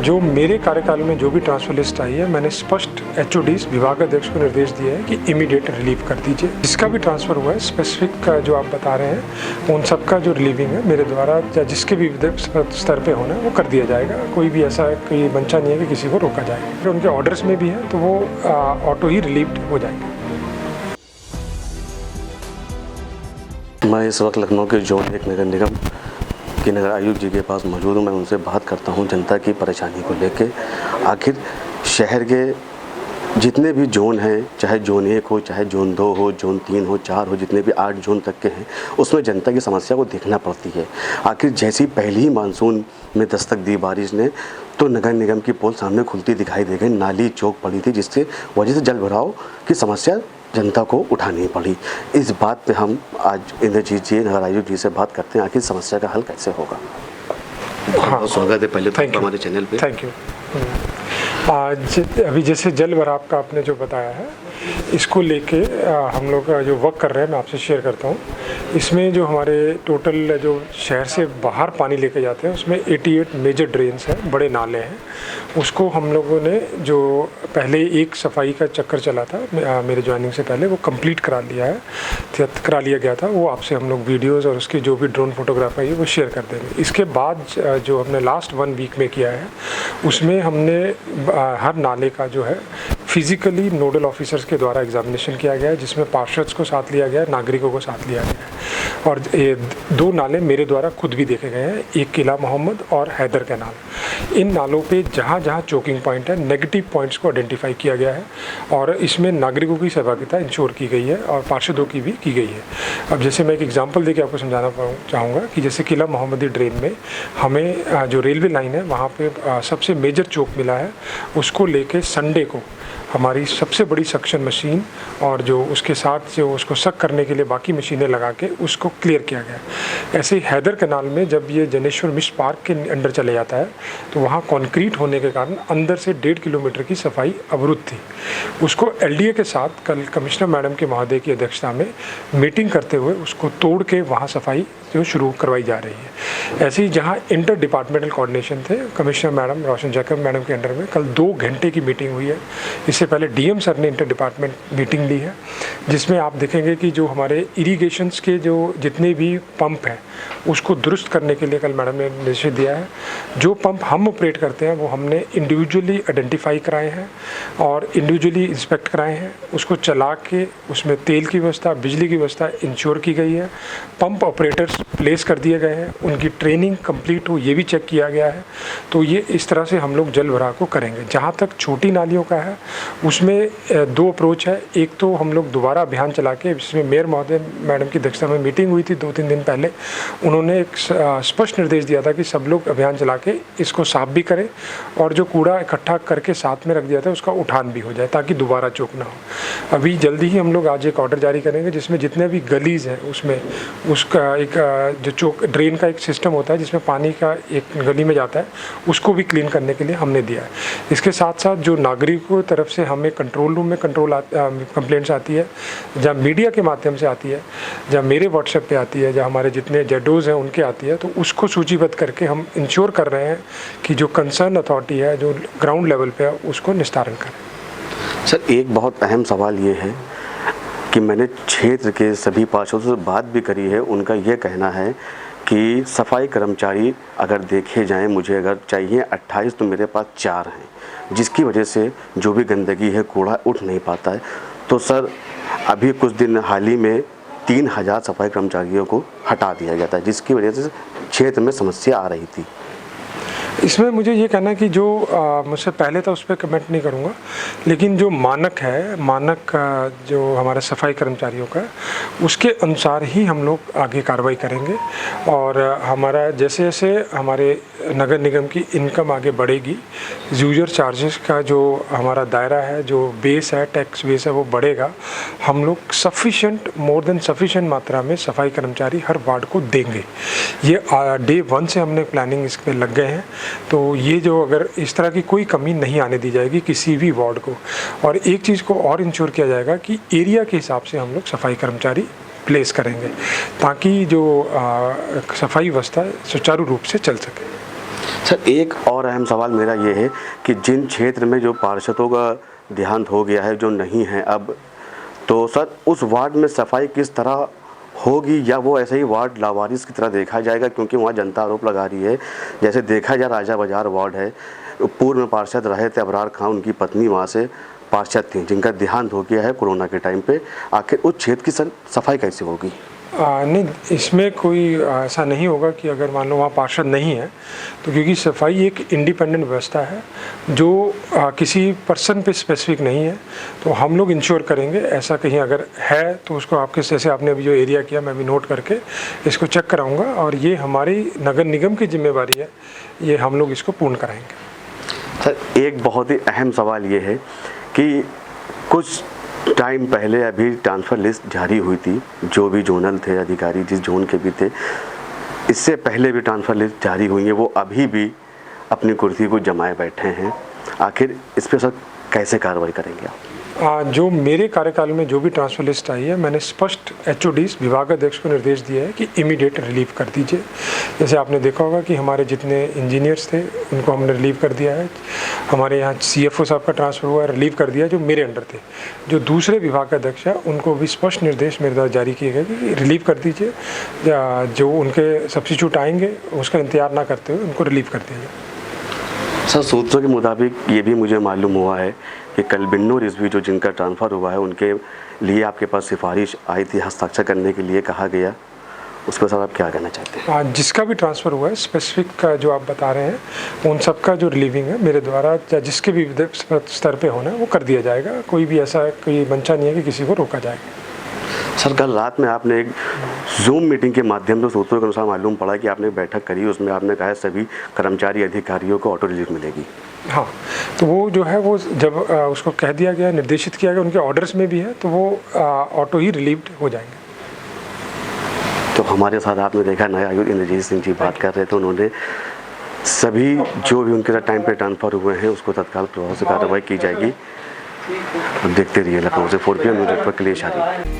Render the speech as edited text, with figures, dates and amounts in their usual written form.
जो मेरे कार्यकाल में जो भी ट्रांसफर लिस्ट आई है, मैंने स्पष्ट एचओडीज विभागाध्यक्ष को निर्देश दिया है कि इमीडिएट रिलीव कर दीजिए। जिसका भी ट्रांसफ़र हुआ है स्पेसिफिक जो आप बता रहे हैं उन सबका जो रिलीविंग है मेरे द्वारा या जिसके भी स्तर पे होना है वो कर दिया जाएगा। कोई भी ऐसा कोई मंशा नहीं है कि किसी को रोका जाएगा। अगर उनके ऑर्डर्स में भी है तो वो ऑटो ही रिलीव्ड हो जाएंगे। मैं इस वक्त लखनऊ के जोन 1 नगर निगम की नगर आयुक्त जी के पास मौजूद हूँ। मैं उनसे बात करता हूँ जनता की परेशानी को लेके। आखिर शहर के जितने भी जोन हैं, चाहे जोन 1 हो, चाहे जोन 2 हो, जोन 3 हो, 4 हो, जितने भी 8 जोन तक के हैं, उसमें जनता की समस्या को देखना पड़ती है। आखिर जैसी पहली ही मानसून में दस्तक दी बारिश ने तो नगर निगम की पोल सामने खुलती दिखाई दे गई। नाली चौक पड़ी थी जिससे वजह से जल भराव की समस्या जनता को उठानी पड़ी। इस बात पे हम आज इंद्रजीत जी नगर आयुक्त जी से बात करते हैं, आखिर समस्या का हल कैसे होगा। हाँ, स्वागत है पहले तो हमारे चैनल पे। Thank you. आज अभी जैसे जल भराव का आपने जो बताया है, इसको लेके हम लोग जो वर्क कर रहे हैं मैं आपसे शेयर करता हूँ। इसमें जो हमारे टोटल जो शहर से बाहर पानी लेके जाते हैं उसमें 88 मेजर ड्रेन्स हैं, बड़े नाले हैं। उसको हम लोगों ने जो पहले एक सफाई का चक्कर चला था मेरे ज्वाइनिंग से पहले, वो कंप्लीट करा लिया गया था। वो आपसे हम लोग वीडियोस और उसके जो भी ड्रोन फोटोग्राफ है वो शेयर कर देंगे। इसके बाद जो हमने लास्ट 1 वीक में किया है उसमें हमने हर नाले का जो है फिज़िकली नोडल ऑफिसर्स के द्वारा एग्जामिनेशन किया गया है, जिसमें पार्षद्स को साथ लिया गया है, नागरिकों को साथ लिया गया है। और ये 2 नाले मेरे द्वारा खुद भी देखे गए हैं, एक किला मोहम्मद और हैदर कैनाल। इन नालों पे जहाँ जहाँ चोकिंग पॉइंट है, नेगेटिव पॉइंट्स को आइडेंटिफाई किया गया है और इसमें नागरिकों की सहभागिता इंश्योर की गई है और पार्षदों की भी की गई है। अब जैसे मैं एक एग्जाम्पल देके आपको समझाना चाहूँगा कि जैसे किला मोहम्मदी ड्रेन में हमें जो रेलवे लाइन है वहाँ पर सबसे मेजर चौक मिला है। उसको लेके संडे को हमारी सबसे बड़ी सक्शन मशीन और जो उसके साथ जो उसको सक करने के लिए बाकी मशीनें लगा के उसको क्लियर किया गया। ऐसे ही हैदर कैनाल में जब ये जनेश्वर मिश्र पार्क के अंदर चले जाता है तो वहाँ कंक्रीट होने के कारण अंदर से 1.5 किलोमीटर की सफाई अवरुद्ध थी। उसको एलडीए के साथ कल कमिश्नर मैडम के महोदय की अध्यक्षता में मीटिंग करते हुए उसको तोड़ के वहाँ सफाई जो शुरू करवाई जा रही है। ऐसे ही जहाँ इंटर डिपार्टमेंटल कोऑर्डिनेशन थे, कमिश्नर मैडम रोशन जैकब मैडम के अंडर में कल 2 घंटे की मीटिंग हुई है। इससे पहले डीएम सर ने इंटर डिपार्टमेंट मीटिंग ली है, जिसमें आप देखेंगे कि जो हमारे इरिगेशंस के जो जितने भी पंप हैं उसको दुरुस्त करने के लिए कल मैडम ने निर्देश दिया है। जो पंप हम ऑपरेट करते हैं वो हमने इंडिविजुअली आइडेंटिफाई कराए हैं और इंडिविजुअली इंस्पेक्ट कराए हैं। उसको चला के उसमें तेल की व्यवस्था, बिजली की व्यवस्था इंश्योर की गई है। पंप ऑपरेटर्स प्लेस कर दिए गए हैं, उनकी ट्रेनिंग कंप्लीट हो ये भी चेक किया गया है। तो ये इस तरह से हम लोग जल भराव को करेंगे। जहाँ तक छोटी नालियों का है उसमें 2 अप्रोच है। एक तो हम लोग दोबारा अभियान चला के, जिसमें मेयर महोदय मैडम की अध्यक्षता में मीटिंग हुई थी 2-3 दिन पहले, उन्होंने एक स्पष्ट निर्देश दिया था कि सब लोग अभियान चला के इसको साफ भी करें और जो कूड़ा इकट्ठा करके साथ में रख दिया था उसका उठान भी हो जाए ताकि दोबारा चौक ना हो। अभी जल्दी ही हम लोग आज एक ऑर्डर जारी करेंगे जिसमें जितने भी गलीज हैं उसमें उसका एक जो चौक ड्रेन का एक सिस्टम होता है जिसमें पानी का एक गली में जाता है उसको भी क्लीन करने के लिए हमने दिया है। इसके साथ साथ जो नागरिकों की तरफ से हमें कंट्रोल रूम में कंप्लेंट्स आती है, जहाँ मीडिया के माध्यम से आती है, जहाँ मेरे व्हाट्सएप पे आती है, जहाँ हमारे जितने जेडोज़ हैं उनके आती है, तो उसको सूचीबद्ध करके हम इंश्योर कर रहे हैं कि जो कंसर्न अथॉरिटी है जो ग्राउंड लेवल पे है उसको निस्तारण करें। सर, एक बहुत अहम सवाल ये है कि मैंने क्षेत्र के सभी पार्षदों से बात भी करी है। उनका यह कहना है कि सफाई कर्मचारी अगर देखे जाएं, मुझे अगर चाहिए 28 तो मेरे पास 4 हैं, जिसकी वजह से जो भी गंदगी है, कूड़ा उठ नहीं पाता है। तो सर, अभी कुछ दिन हाल ही में 3000 सफाई कर्मचारियों को हटा दिया गया था, जिसकी वजह से क्षेत्र में समस्या आ रही थी। इसमें मुझे ये कहना है कि जो मुझसे पहले था उस पर कमेंट नहीं करूँगा, लेकिन जो मानक जो हमारे सफाई कर्मचारियों का उसके अनुसार ही हम लोग आगे कार्रवाई करेंगे। और हमारा जैसे जैसे हमारे नगर निगम की इनकम आगे बढ़ेगी, यूजर चार्जेस का जो हमारा दायरा है, जो बेस है, टैक्स बेस है, वो बढ़ेगा। हम लोग मोर देन सफिशिएंट मात्रा में सफाई कर्मचारी हर वार्ड को देंगे। ये डे 1 से हमने प्लानिंग इस पर लग गए हैं। तो ये जो अगर इस तरह की कोई कमी नहीं आने दी जाएगी किसी भी वार्ड को। और एक चीज़ को और इंश्योर किया जाएगा कि एरिया के हिसाब से हम लोग सफाई कर्मचारी प्लेस करेंगे ताकि जो सफाई व्यवस्था सुचारू रूप से चल सके। सर एक और अहम सवाल मेरा ये है कि जिन क्षेत्र में जो पार्षदों का देहांत हो गया है, जो नहीं है अब, तो सर उस वार्ड में सफाई किस तरह होगी, या वो ऐसे ही वार्ड लावारिस की तरह देखा जाएगा? क्योंकि वहाँ जनता आरोप लगा रही है, जैसे देखा जाए राजा बाजार वार्ड है, पूर्व में पार्षद रहे थे अबरार खान, उनकी पत्नी वहाँ से पार्षद थी जिनका देहांत हो गया है कोरोना के टाइम पे। आखिर उस क्षेत्र की सर सफाई कैसे होगी? नहीं, इसमें कोई ऐसा नहीं होगा कि अगर मान लो वहाँ पार्षद नहीं है तो, क्योंकि सफाई एक इंडिपेंडेंट व्यवस्था है जो किसी पर्सन पे स्पेसिफिक नहीं है, तो हम लोग इंश्योर करेंगे ऐसा कहीं अगर है तो उसको आपके, जैसे आपने अभी जो एरिया किया मैं भी नोट करके इसको चेक कराऊंगा, और ये हमारी नगर निगम की जिम्मेवारी है, ये हम लोग इसको पूर्ण कराएंगे। सर एक बहुत ही अहम सवाल ये है कि कुछ टाइम पहले अभी ट्रांसफ़र लिस्ट जारी हुई थी, जो भी जोनल थे अधिकारी जिस जोन के भी थे, इससे पहले भी ट्रांसफ़र लिस्ट जारी हुई है, वो अभी भी अपनी कुर्सी को जमाए बैठे हैं। आखिर इस पर सर कैसे कार्रवाई करेंगे आप? जो मेरे कार्यकाल में जो भी ट्रांसफ़र लिस्ट आई है, मैंने स्पष्ट एचओडीज विभागाध्यक्ष को निर्देश दिया है कि इमीडिएट रिलीव कर दीजिए। जैसे आपने देखा होगा कि हमारे जितने इंजीनियर्स थे उनको हमने रिलीव कर दिया है, हमारे यहाँ सीएफओ साहब का ट्रांसफ़र हुआ है, रिलीव कर दिया जो मेरे अंडर थे। जो दूसरे विभागाध्यक्ष हैं उनको भी स्पष्ट निर्देश मेरे द्वारा जारी किए गए कि रिलीव कर दीजिए, जो उनके सब्स्टिट्यूट आएंगे उसका इंतजार ना करते हुए उनको रिलीव कर दिया जाए। सर सूत्रों के मुताबिक ये भी मुझे मालूम हुआ है कि कल बिन्नू रिजवी जो जिनका ट्रांसफ़र हुआ है उनके लिए आपके पास सिफारिश आई थी हस्ताक्षर करने के लिए कहा गया, उस पर सर आप क्या कहना चाहते हैं? जिसका भी ट्रांसफ़र हुआ है स्पेसिफिक का जो आप बता रहे हैं उन सब का जो रिलीविंग है मेरे द्वारा जिसके भी स्तर पे होना है वो कर दिया जाएगा। कोई भी ऐसा कोई मंशा नहीं है कि किसी को रोका जाएगा। सर कल रात में आपने एक जूम मीटिंग के माध्यम से सूत्रों के अनुसार मालूम पड़ा कि आपने एक बैठक करी, उसमें आपने कहा सभी कर्मचारी अधिकारियों को ऑटो रिलीफ मिलेगी। हाँ, तो वो जो है वो जब उसको कह दिया गया, निर्देशित किया गया, उनके ऑर्डर्स में भी है, तो वो ऑटो ही रिलीव्ड हो जाएंगे। तो हमारे साथ आपने देखा नया आयुक्त इंद्रजीत सिंह जी बात कर रहे थे, उन्होंने सभी जो भी उनके साथ टाइम पे ट्रांसफ़र हुए हैं उसको तत्काल प्रभाव से कार्रवाई की जाएगी। अब देखते रहिए लखनऊ से 4 PM न्यूज़ नेटवर्क के लिए शादी।